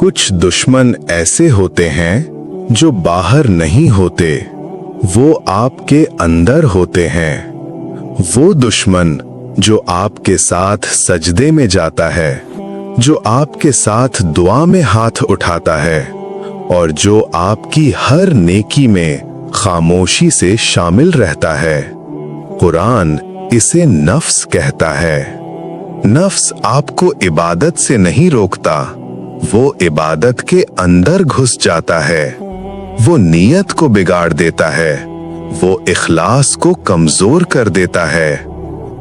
कुछ दुश्मन ऐसे होते हैं जो बाहर नहीं होते, वो आपके अंदर होते हैं। वो दुश्मन जो आपके साथ सजदे में जाता है, जो आपके साथ दुआ में हाथ उठाता है और जो आपकी हर नेकी में खामोशी से शामिल रहता है। कुरान इसे नफ्स कहता है। नफ्स आपको इबादत से नहीं रोकता, वो इबादत के अंदर घुस जाता है। वो नीयत को बिगाड़ देता है, वो इखलास को कमजोर कर देता है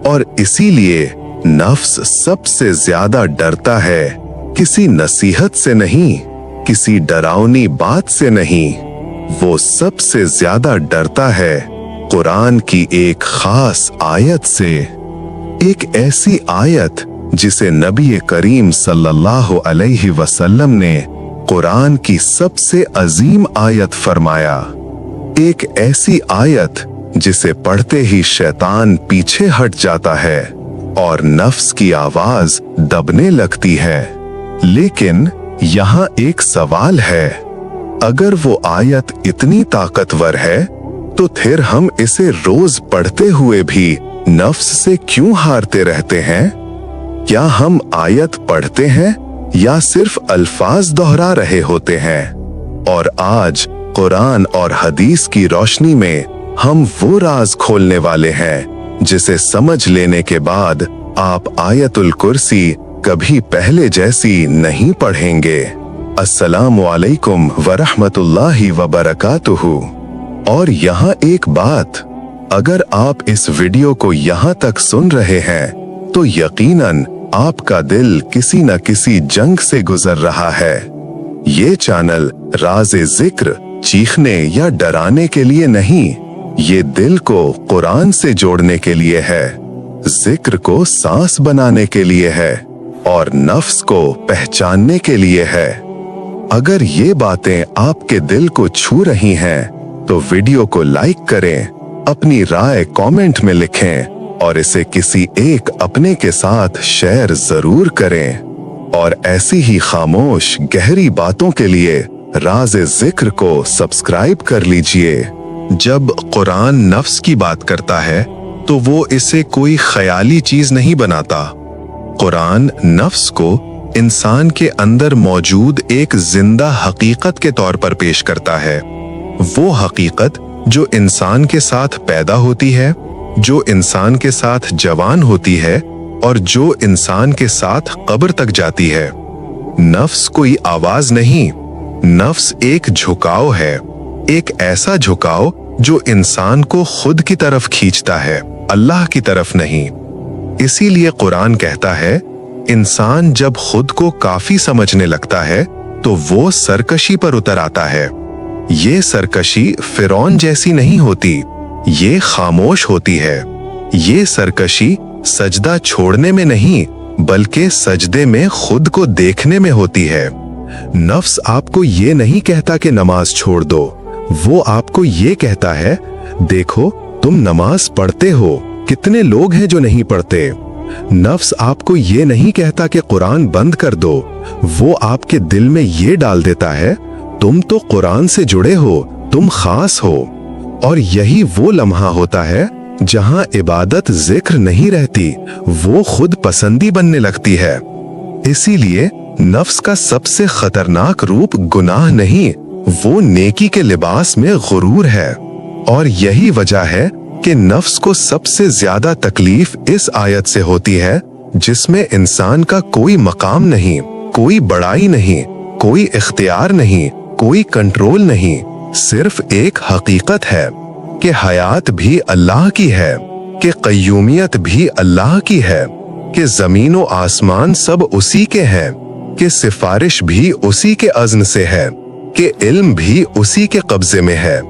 और इसीलिए नफ्स सबसे ज्यादा डरता है किसी नसीहत से नहीं, किसी डरावनी बात से नहीं। वो सबसे ज्यादा डरता है कुरान की एक खास आयत से, एक ऐसी आयत जिसे नबी करीम सल्लल्लाहु अलैहि वसल्लम ने कुरान की सबसे अजीम आयत फरमाया। एक ऐसी आयत जिसे पढ़ते ही शैतान पीछे हट जाता है और नफ्स की आवाज दबने लगती है। लेकिन यहाँ एक सवाल है, अगर वो आयत इतनी ताकतवर है तो फिर हम इसे रोज पढ़ते हुए भी नफ्स से क्यों हारते रहते हैं? क्या हम आयत पढ़ते हैं या सिर्फ अल्फाज दोहरा रहे होते हैं? और आज कुरान और हदीस की रोशनी में हम वो राज खोलने वाले हैं जिसे समझ लेने के बाद आप आयतुल कुर्सी कभी पहले जैसी नहीं पढ़ेंगे। अस्सलामु अलैकुम वरहमतुल्लाहि वबरकातुहू। और यहाँ एक बात, अगर आप इस वीडियो को यहाँ तक सुन रहे हैं तो यकीनन आपका दिल किसी न किसी जंग से गुजर रहा है। ये चैनल राज़े जिक्र चीखने या डराने के लिए नहीं, ये दिल को कुरान से जोड़ने के लिए है, जिक्र को सांस बनाने के लिए है और नफ्स को पहचानने के लिए है। अगर ये बातें आपके दिल को छू रही हैं तो वीडियो को लाइक करें, अपनी राय कमेंट में लिखें और इसे किसी एक अपने के साथ शेयर जरूर करें। और ऐसी ही खामोश गहरी बातों के लिए राज़े जिक्र को सब्सक्राइब कर लीजिए। जब कुरान नफ्स की बात करता है तो वो इसे कोई ख्याली चीज नहीं बनाता। कुरान नफ्स को इंसान के अंदर मौजूद एक जिंदा हकीकत के तौर पर पेश करता है। वो हकीकत जो इंसान के साथ पैदा होती है, जो इंसान के साथ जवान होती है और जो इंसान के साथ कब्र तक जाती है। नफ्स कोई आवाज नहीं, नफ्स एक झुकाव है, एक ऐसा झुकाव जो इंसान को खुद की तरफ खींचता है, अल्लाह की तरफ नहीं। इसीलिए कुरान कहता है, इंसान जब खुद को काफी समझने लगता है तो वो सरकशी पर उतर आता है। ये सरकशी फिरौन जैसी नहीं होती, ये खामोश होती है। ये सरकशी सजदा छोड़ने में नहीं बल्कि सजदे में खुद को देखने में होती है। नफ्स आपको ये नहीं कहता कि नमाज छोड़ दो, वो आपको ये कहता है, देखो तुम नमाज पढ़ते हो, कितने लोग हैं जो नहीं पढ़ते। नफ्स आपको ये नहीं कहता कि कुरान बंद कर दो, वो आपके दिल में ये डाल देता है, तुम तो कुरान से जुड़े हो, तुम खास हो। और यही वो लम्हा होता है जहां इबादत जिक्र नहीं रहती, वो खुद पसंदी बनने लगती है। इसीलिए नफ्स का सबसे खतरनाक रूप गुनाह नहीं, वो नेकी के लिबास में गुरूर है। और यही वजह है कि नफ्स को सबसे ज्यादा तकलीफ इस आयत से होती है जिसमें इंसान का कोई मकाम नहीं, कोई बड़ाई नहीं, कोई इख्तियार नहीं, कोई कंट्रोल नहीं। सिर्फ एक हकीकत है कि हयात भी अल्लाह की है, कि क़य्यूमियत भी अल्लाह की है, कि ज़मीन व आसमान सब उसी के हैं, कि सिफारिश भी उसी के अज़्न से है, कि इल्म भी उसी के कब्जे में है।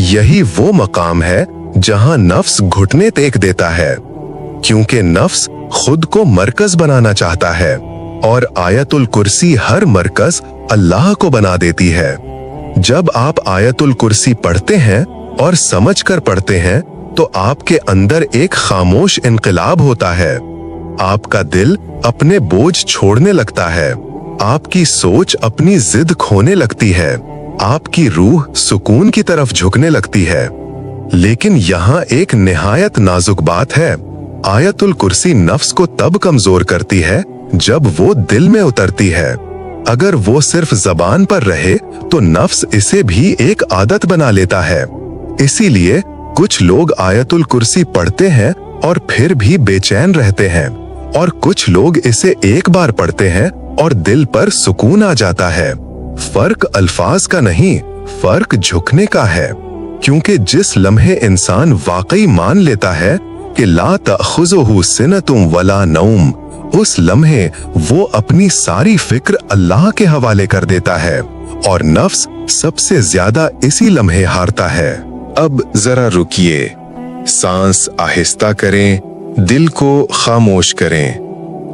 यही वो मकाम है जहां नफ्स घुटने टेक देता है, क्योंकि नफ्स खुद को मरकज बनाना चाहता है और आयतुल कुर्सी हर मरकज अल्लाह को बना देती है। जब आप आयतुल कुर्सी पढ़ते हैं और समझकर पढ़ते हैं तो आपके अंदर एक खामोश इनकलाब होता है। आपका दिल अपने बोझ छोड़ने लगता है आपकी सोच अपनी जिद खोने लगती है, आपकी रूह सुकून की तरफ झुकने लगती है। लेकिन यहाँ एक निहायत नाजुक बात है। आयतुल कुर्सी नफ्स को तब कमजोर करती है जब वो दिल में उतरती है। अगर वो सिर्फ जबान पर रहे तो नफ्स इसे भी एक आदत बना लेता है। इसीलिए कुछ लोग आयतुल कुर्सी पढ़ते हैं और फिर भी बेचैन रहते हैं, और कुछ लोग इसे एक बार पढ़ते हैं और दिल पर सुकून आ जाता है। फर्क अल्फाज का नहीं, फर्क झुकने का है। क्योंकि जिस लम्हे इंसान वाकई मान लेता है कि ला तअखुज़ुहु सिनतुम वला नौम, उस लम्हे वो अपनी सारी फिक्र अल्लाह के हवाले कर देता है, और नफ्स सबसे ज्यादा इसी लम्हे हारता है। अब जरा रुकिए, सांस आहिस्ता करें, दिल को खामोश करें,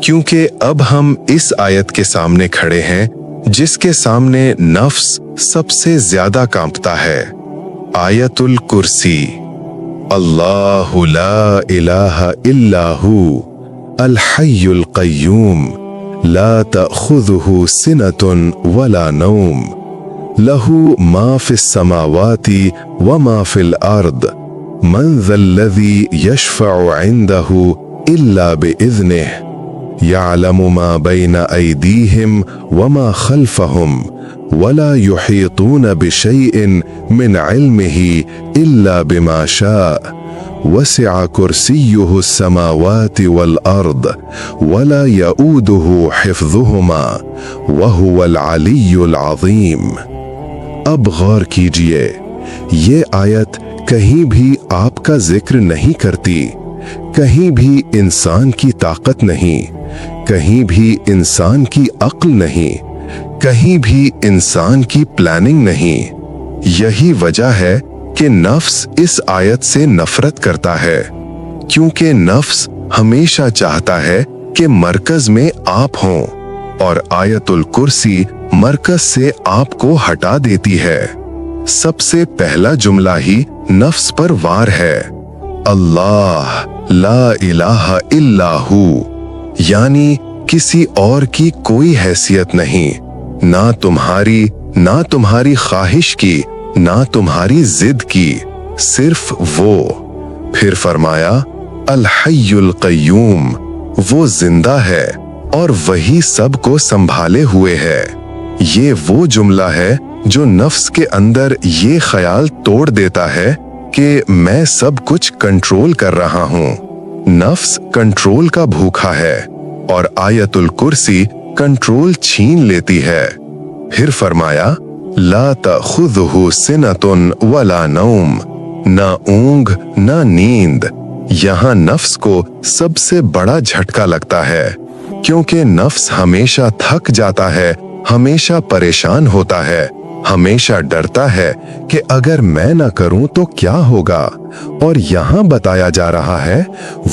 क्योंकि अब हम इस आयत के सामने खड़े हैं जिसके सामने नफ्स सबसे ज्यादा कांपता है। आयतुल कुर्सी। अल्लाहु ला इलाहा इल्ला हु अल हय्युल क़य्यूम ला तअखुज़ुहु सिनतुन वला नौम लहु मा फिस समावाति व मा फिल अर्द मन ज़ल्लज़ी यशफ़अु इंदहु इल्ला बिइज़्निहि यअलमु मा बैन अयदीहिम व मा खल्फ़हुम वला युहीतून बिशैइन मिन इल्मिही इल्ला बिमा शाअ वसिअ कुर्सियुहु अस्समावाति वल अर्द वला यऊदुहु हिफ्ज़ुहुमा व हुवल अलिय्युल अज़ीम। अब गौर कीजिए, ये आयत कहीं भी आपका जिक्र नहीं करती, कहीं भी इंसान की ताकत नहीं, कहीं भी इंसान की अक्ल नहीं, कहीं भी इंसान की प्लानिंग नहीं। यही वजह है कि नफ्स इस आयत से नफरत करता है, क्योंकि नफ्स हमेशा चाहता है कि मरकज में आप हों, और आयतुल कुर्सी मरकज से आपको हटा देती है। सबसे पहला जुमला ही नफ्स पर वार है, अल्लाह ला इलाहा इल्ला हु, यानी किसी और की कोई हैसियत नहीं, ना तुम्हारी ख्वाहिश की, ना तुम्हारी जिद की, सिर्फ वो। फिर फरमाया अल हय्युल क़य्यूम, वो जिंदा है और वही सब को संभाले हुए है। ये वो जुमला है जो नफ्स के अंदर ये ख्याल तोड़ देता है कि मैं सब कुछ कंट्रोल कर रहा हूँ। नफ्स कंट्रोल का भूखा है और आयतुल कुर्सी कंट्रोल छीन लेती है। फिर फरमाया ला तअखुज़ुहु सिनतुन वला नौम, ना ऊंघ ना नींद। यहाँ नफ्स को सबसे बड़ा झटका लगता है, क्योंकि नफ्स हमेशा थक जाता है, हमेशा परेशान होता है, हमेशा डरता है कि अगर मैं न करूं तो क्या होगा। और यहाँ बताया जा रहा है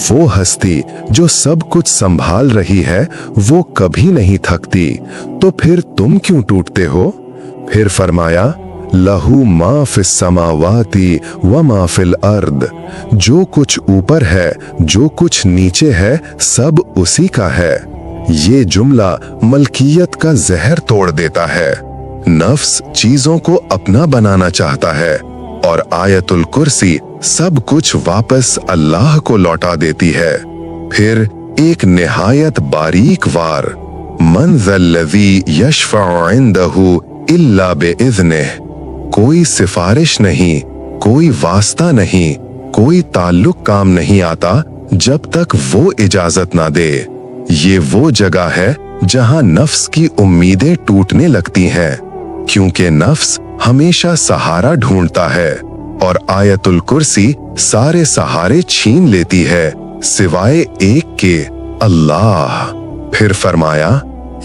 वो हस्ती जो सब कुछ संभाल रही है वो कभी नहीं थकती, तो फिर तुम क्यों टूटते हो। फिर फरमाया लहू मा फिस समावाति व मा फिल अर्द, जो कुछ ऊपर है जो कुछ नीचे है सब उसी का है। ये जुमला मलकियत का जहर तोड़ देता है। नफ्स चीजों को अपना बनाना चाहता है और आयतुल कुर्सी सब कुछ वापस अल्लाह को लौटा देती है। फिर एक निहायत बारीक वार, मन ज़ल्लज़ी यशफ़अु इंदहु इल्ला बिइज़्निहि, कोई सिफारिश नहीं, कोई वास्ता नहीं, कोई ताल्लुक काम नहीं आता जब तक वो इजाजत ना दे। ये वो जगह है जहां नफ्स की उम्मीदें टूटने लगती हैं, क्योंकि नफ्स हमेशा सहारा ढूंढता है और आयतुल कुर्सी सारे सहारे छीन लेती है सिवाय एक के, अल्लाह। फिर फरमाया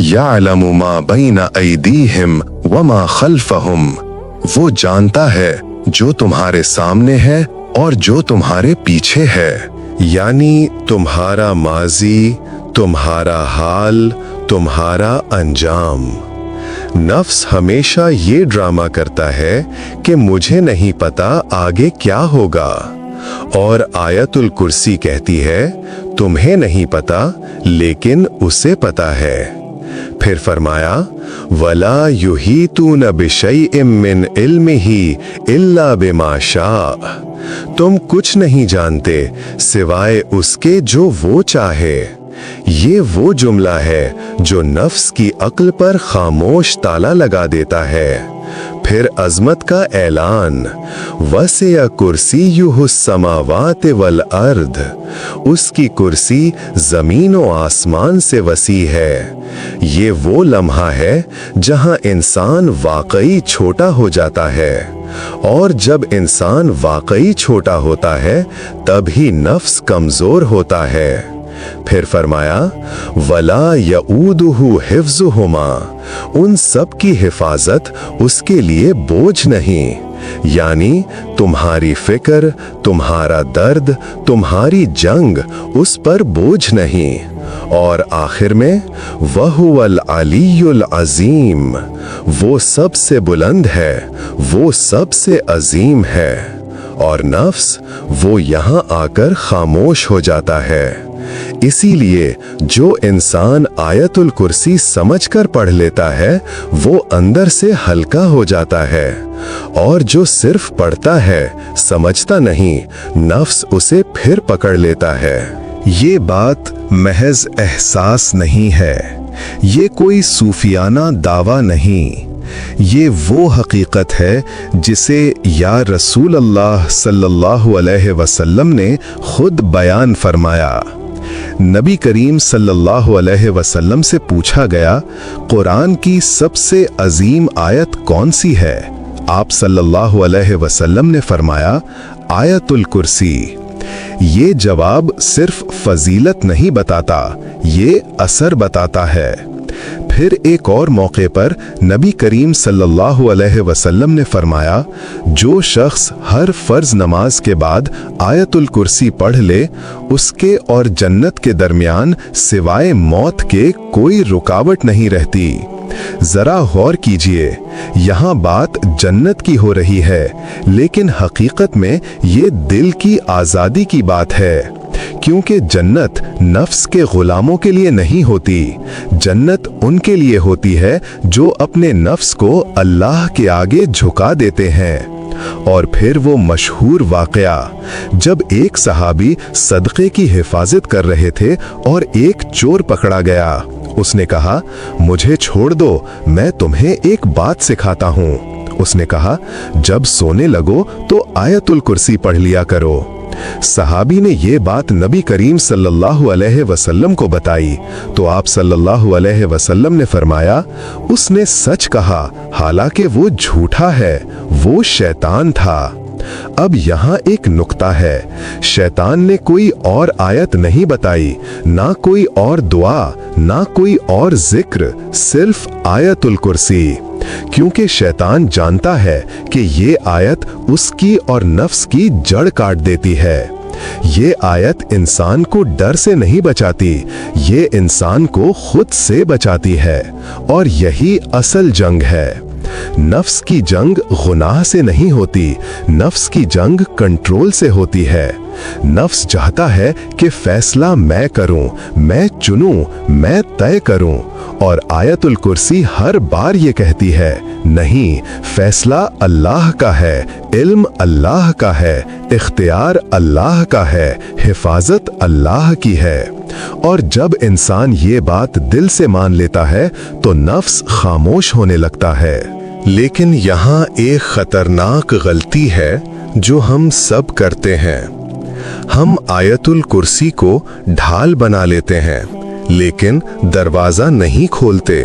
यअलमु मा बैन अयदीहिम व मा खल्फहुम, वो जानता है जो तुम्हारे सामने है और जो तुम्हारे पीछे है, यानी तुम्हारा माजी, तुम्हारा हाल, तुम्हारा अंजाम। नफ्स हमेशा ये ड्रामा करता है कि मुझे नहीं पता आगे क्या होगा, और आयतुल कुर्सी कहती है तुम्हें नहीं पता लेकिन उसे पता है। फिर फरमाया, वला युहीतून बिशैइन मिन इल्मिही इल्ला बिमा शाअ। तुम कुछ नहीं जानते सिवाय उसके जो वो चाहे। ये वो जुमला है जो नफ्स की अक्ल पर खामोश ताला लगा देता है। फिर अजमत का ऐलान, वसिया कुर्सीयुहु समावात वल अर्द। उसकी कुर्सी जमीन व आसमान से वसी है। ये वो लम्हा है जहां इंसान वाकई छोटा हो जाता है, और जब इंसान वाकई छोटा होता है तभी नफ्स कमजोर होता है। फिर फरमाया, वला यऊदुहु हिफ्जुहुमा। उन सब की हिफाजत उसके लिए बोझ नहीं, यानी तुम्हारी फिक्र, तुम्हारा दर्द, तुम्हारी जंग उस पर बोझ नहीं। और आखिर में, वहुवल अलीयुल अजीम। वो सबसे बुलंद है, वो सबसे अजीम है। और नफ्स वो यहाँ आकर खामोश हो जाता है। इसीलिए जो इंसान आयतुल कुर्सी समझकर पढ़ लेता है वो अंदर से हल्का हो जाता है, और जो सिर्फ पढ़ता है समझता नहीं, नफ्स उसे फिर पकड़ लेता है। ये बात महज एहसास नहीं है, ये कोई सूफियाना दावा नहीं, ये वो हकीकत है जिसे या रसूल अल्लाह सल्लल्लाहु अलैहि वसल्लम ने खुद बयान फरमाया। नबी करीम सल्लल्लाहु अलैहि वसल्लम से पूछा गया, कुरान की सबसे अजीम आयत कौन सी है? आप सल्लल्लाहु अलैहि वसल्लम ने फरमाया, आयतुल कुर्सी। ये जवाब सिर्फ फजीलत नहीं बताता, ये असर बताता है। फिर एक और मौके पर नबी करीम सल्लल्लाहु अलैहि वसल्लम ने फरमाया, जो शख्स हर फर्ज नमाज के बाद आयतुल कुर्सी पढ़ ले, उसके और जन्नत के दरमियान सिवाय मौत के कोई रुकावट नहीं रहती। जरा गौर कीजिए, यहाँ बात जन्नत की हो रही है, लेकिन हकीकत में ये दिल की आज़ादी की बात है। क्योंकि जन्नत नफ्स के गुलामों के लिए नहीं होती, जन्नत उनके लिए होती है जो अपने नफ्स को अल्लाह के आगे झुका देते हैं। और फिर वो मशहूर वाकया, जब एक सहाबी सदक़े की हिफाजत कर रहे थे और एक चोर पकड़ा गया। उसने कहा, मुझे छोड़ दो, मैं तुम्हें एक बात सिखाता हूँ। उसने कहा, जब सोने लगो तो आयतुल कुर्सी पढ़ लिया करो। सहाबी ने ये बात नबी करीम सल्लल्लाहु अलैहि वसल्लम को बताई तो आप सल्लल्लाहु अलैहि वसल्लम ने फरमाया, उसने सच कहा, हालांकि वो झूठा है, वो शैतान था। अब यहाँ एक नुक्ता है, शैतान ने कोई और आयत नहीं बताई, ना कोई और दुआ, ना कोई और जिक्र, सिर्फ आयतुल कुर्सी। क्योंकि शैतान जानता है कि ये आयत उसकी और नफ्स की जड़ काट देती है। ये आयत इंसान को डर से नहीं बचाती, ये इंसान को खुद से बचाती है। और यही असल जंग है। नफ्स की जंग गुनाह से नहीं होती, नफ्स की जंग कंट्रोल से होती है। नफ्स चाहता है कि फैसला मैं करूं, मैं चुनूं, मैं तय करूं। और आयतुल कुर्सी हर बार ये कहती है, नहीं, फैसला अल्लाह का है, इल्म अल्लाह का है, इख्तियार अल्लाह का है, हिफाजत अल्लाह की है। और जब इंसान ये बात दिल से मान लेता है तो नफ्स खामोश होने लगता है। लेकिन यहाँ एक खतरनाक गलती है जो हम सब करते हैं। हम आयतुल कुर्सी को ढाल बना लेते हैं, लेकिन दरवाजा नहीं खोलते।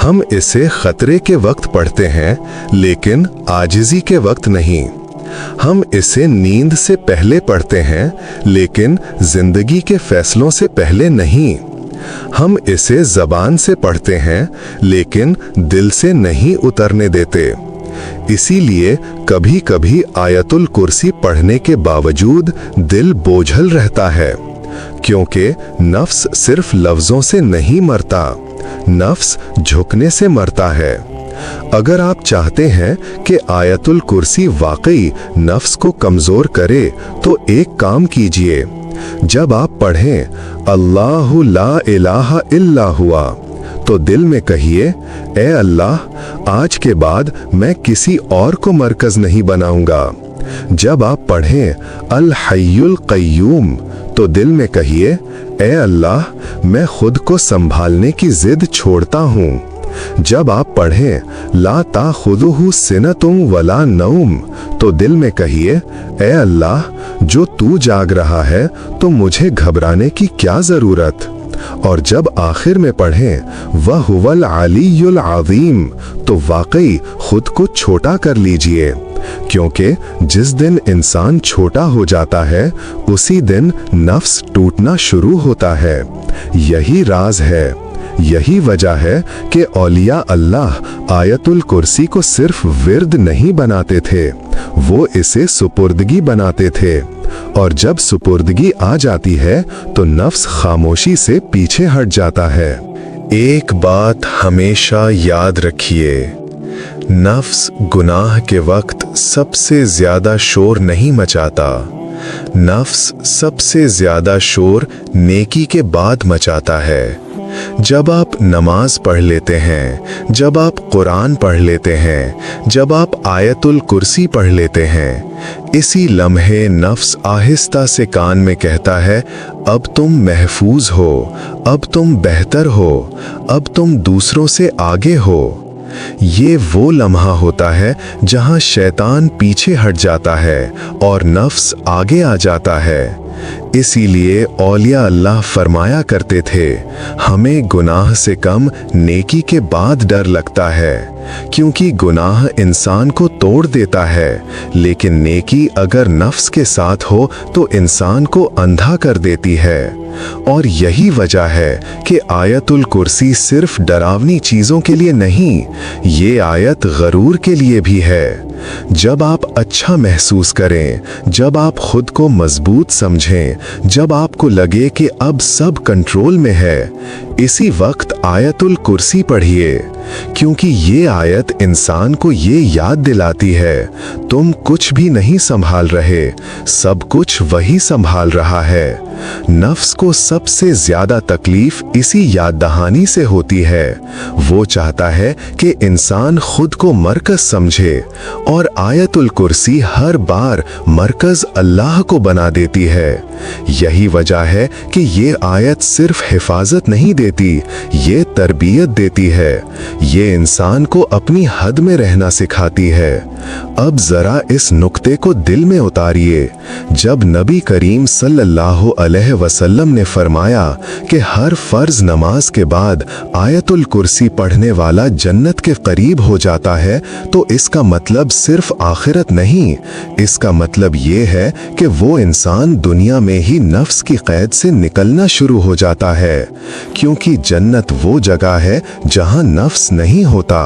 हम इसे खतरे के वक्त पढ़ते हैं, लेकिन आजिज़ी के वक्त नहीं। हम इसे नींद से पहले पढ़ते हैं, लेकिन जिंदगी के फैसलों से पहले नहीं। हम इसे जबान से पढ़ते हैं, लेकिन दिल से नहीं उतरने देते। इसीलिए कभी कभी आयतुल कुर्सी पढ़ने के बावजूद दिल बोझल रहता है, क्योंकि नफ्स सिर्फ लफ्जों से नहीं मरता, नफ्स झुकने से मरता है। अगर आप चाहते हैं कि आयतुल कुर्सी वाकई नफ्स को कमजोर करे, तो एक काम कीजिए। जब आप पढ़ें अल्लाहु ला इलाहा इल्ला हुआ, तो दिल में कहिए, ए अल्लाह, आज के बाद मैं किसी और को मरकज नहीं बनाऊंगा। जब आप पढ़ें अल हय्युल क़य्यूम तो दिल में कहिए, ए अल्लाह, मैं खुद को संभालने की जिद छोड़ता हूँ। जब आप पढ़ें ला ताखुदुहु सिनतुम वला नौम तो दिल में कहिए, ए अल्लाह, जो तू जाग रहा है तो मुझे घबराने की क्या जरूरत। और जब आखिर में पढ़ें वह हुवल अलीयुल अज़ीम तो वाकई खुद को छोटा कर लीजिए, क्योंकि जिस दिन इंसान छोटा हो जाता है उसी दिन नफ्स टूटना शुरू होता है। यही राज है, यही वजह है कि औलिया अल्लाह आयतुल कुर्सी को सिर्फ विर्द नहीं बनाते थे, वो इसे सुपुर्दगी बनाते थे। और जब सुपुर्दगी आ जाती है तो नफ्स खामोशी से पीछे हट जाता है। एक बात हमेशा याद रखिए, नफ्स गुनाह के वक्त सबसे ज्यादा शोर नहीं मचाता, नफ्स सबसे ज्यादा शोर नेकी के बाद मचाता है। जब आप नमाज पढ़ लेते हैं, जब आप कुरान पढ़ लेते हैं, जब आप आयतुल कुर्सी पढ़ लेते हैं, इसी लम्हे नफ्स आहिस्ता से कान में कहता है, अब तुम महफूज हो, अब तुम बेहतर हो, अब तुम दूसरों से आगे हो। ये वो लम्हा होता है जहां शैतान पीछे हट जाता है और नफ्स आगे आ जाता है। इसीलिए औलिया अल्लाह फरमाया करते थे, हमें गुनाह से कम नेकी के बाद डर लगता है, क्योंकि गुनाह इंसान को तोड़ देता है, लेकिन नेकी अगर नफ्स के साथ हो तो इंसान को अंधा कर देती है। और यही वजह है कि आयतुल कुर्सी सिर्फ डरावनी चीजों के लिए नहीं, ये आयत गरूर के लिए भी है। जब आप अच्छा महसूस करें, जब आप खुद को मजबूत समझें, जब आपको लगे कि अब सब कंट्रोल में है, इसी वक्त आयतुल कुर्सी पढ़िए, क्योंकि ये आयत इंसान को ये याद दिलाती है, तुम कुछ भी नहीं संभाल रहे, सब कुछ वही संभाल रहा है। नफ्स को सबसे ज्यादा तकलीफ इसी याद दहानी से होती है। वो चाहता है कि इंसान खुद को मरकज समझे, और आयतुल कुर्सी हर बार मरकज अल्लाह को बना देती है। यही वजह है कि ये आयत सिर्फ हिफाजत नहीं देती, ये तरबियत देती है, ये इंसान को अपनी हद में रहना सिखाती है। अब जरा इस नुक्ते को दिल में उतारिए, जब नबी करीम सल्लल्लाहु अलैहि वसल्लम ने फरमाया कि हर फर्ज नमाज के बाद आयतुल कुर्सी पढ़ने वाला जन्नत के करीब हो जाता है, तो इसका मतलब सिर्फ आखिरत नहीं, इसका मतलब ये है कि वो इंसान दुनिया में ही नफ्स की कैद से निकलना शुरू हो जाता है, क्योंकि जन्नत वो जगह है जहां नफ्स नहीं होता,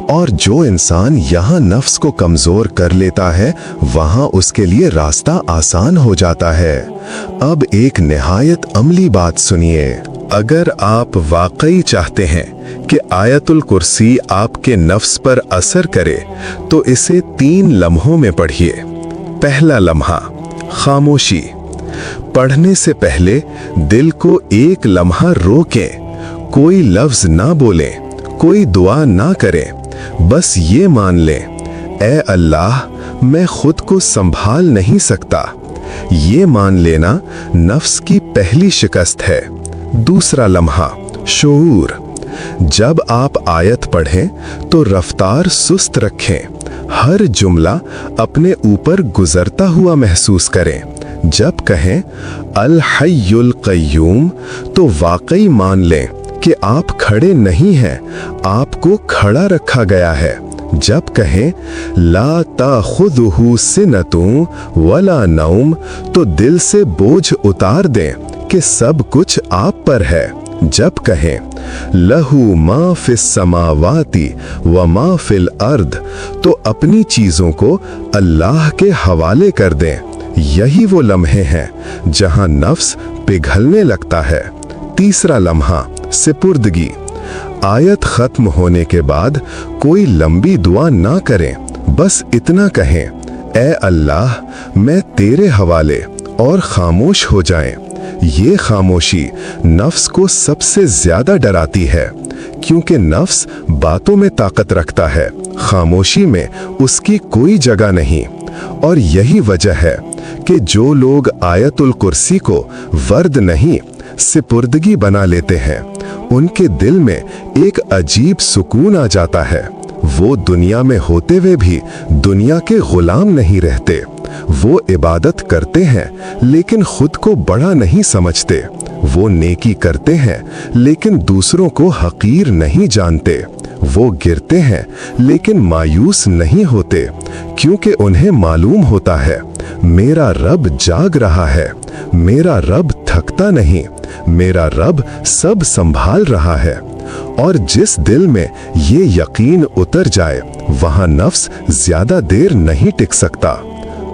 और जो इंसान यहाँ नफ्स को कमजोर कर लेता है वहां उसके लिए रास्ता आसान हो जाता है। अब एक निहायत अमली बात सुनिए, अगर आप वाकई चाहते हैं कि आयतुल कुर्सी आपके नफ्स पर असर करे तो इसे 3 लम्हों में पढ़िए। पहला लम्हा, खामोशी। पढ़ने से पहले दिल को एक लम्हा रोकें, कोई लफ्ज ना बोलें, कोई दुआ ना करें, बस ये मान लें, ए अल्लाह, मैं खुद को संभाल नहीं सकता। ये मान लेना नफ्स की पहली शिकस्त है। दूसरा लम्हा, शऊर। जब आप आयत पढ़ें तो रफ्तार सुस्त रखें, हर जुमला अपने ऊपर गुजरता हुआ महसूस करें। जब कहें अल हय्युल क़य्यूम तो वाकई मान लें कि आप खड़े नहीं हैं, आपको खड़ा रखा गया है। जब कहें ला ताखुदुहु सिनतुम वला नौम तो दिल से बोझ उतार दें कि सब कुछ आप पर है। जब कहें लहू मा फिस समावाति व मा फिल अर्द तो अपनी चीजों को अल्लाह के हवाले कर दें। यही वो लम्हे हैं जहां नफ्स पिघलने लगता है। तीसरा लम्हा, सिपुर्दगी। आयत खत्म होने के बाद कोई लंबी दुआ ना करें, बस इतना कहें, ए अल्लाह, मैं तेरे हवाले, और खामोश हो जाएं। ये खामोशी नफ्स को सबसे ज्यादा डराती है, क्योंकि नफ्स बातों में ताकत रखता है, खामोशी में उसकी कोई जगह नहीं। और यही वजह है कि जो लोग आयतुल कुर्सी को वर्द नहीं सिपुर्दगी बना लेते हैं, उनके दिल में एक अजीब सुकून आ जाता है। वो दुनिया में होते हुए भी दुनिया के गुलाम नहीं रहते। वो इबादत करते हैं लेकिन खुद को बड़ा नहीं समझते। वो नेकी करते हैं लेकिन दूसरों को हकीर नहीं जानते। वो गिरते हैं लेकिन मायूस नहीं होते, क्योंकि उन्हें मालूम होता है मेरा रब जाग रहा है, मेरा रब थकता नहीं, मेरा रब सब संभाल रहा है। और जिस दिल में ये यकीन उतर जाए, वहां नफ्स ज्यादा देर नहीं टिक सकता।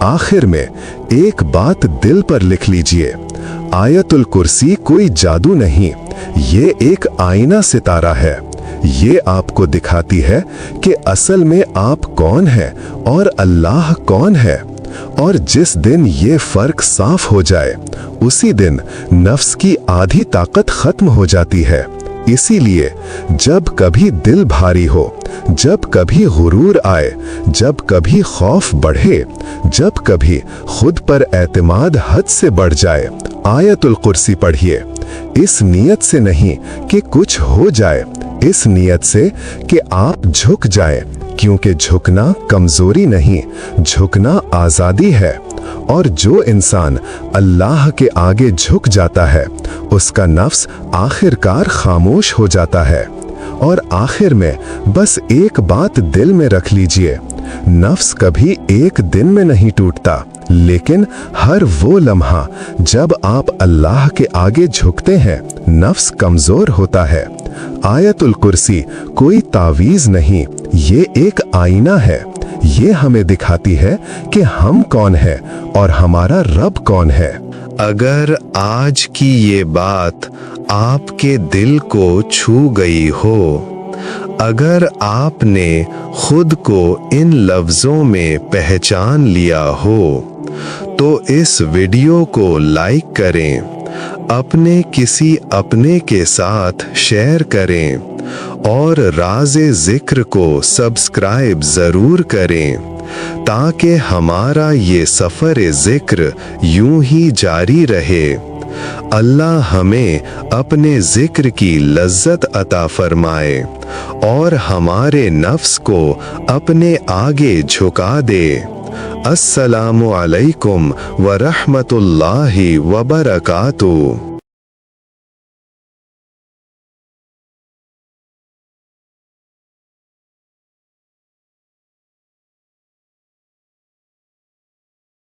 आखिर में एक बात दिल पर लिख लीजिए, आयतुल कुर्सी कोई जादू नहीं, ये एक आईना सितारा है। ये आपको दिखाती है कि असल में आप कौन हैं और अल्लाह कौन है। और जिस दिन ये फर्क साफ हो जाए, उसी दिन नफ्स की आधी ताकत खत्म हो जाती है। इसीलिए जब कभी दिल भारी हो, जब कभी गुरूर आए, जब कभी खौफ बढ़े, जब कभी खुद पर एतमाद हद से बढ़ जाए, आयतुल कुर्सी पढ़िए। इस नियत से नहीं कि कुछ हो जाए, इस नियत से कि आप झुक जाएं, क्योंकि झुकना कमजोरी नहीं, झुकना आजादी है। और जो इंसान अल्लाह के आगे झुक जाता है, उसका नफ्स आखिरकार खामोश हो जाता है। और आखिर में बस एक बात दिल में रख लीजिए, नफ्स कभी एक दिन में नहीं टूटता, लेकिन हर वो लम्हा जब आप अल्लाह के आगे झुकते हैं, नफ्स कमजोर होता है। आयतुल कुर्सी कोई तावीज नहीं, ये एक आईना है। ये हमें दिखाती है कि हम कौन हैं और हमारा रब कौन है। अगर आज की ये बात आपके दिल को छू गई हो, अगर आपने खुद को इन लफ्ज़ों में पहचान लिया हो, तो इस वीडियो को लाइक करें, अपने किसी अपने के साथ शेयर करें और राज़े ज़िक्र को सब्सक्राइब ज़रूर करें, ताकि हमारा ये सफ़र ज़िक्र यूं ही जारी रहे। अल्लाह हमें अपने ज़िक्र की लज्जत अता फरमाए और हमारे नफ्स को अपने आगे झुका दे। अस्सलामु अलैकुम व रहमतुल्लाहि व बरकातुहू।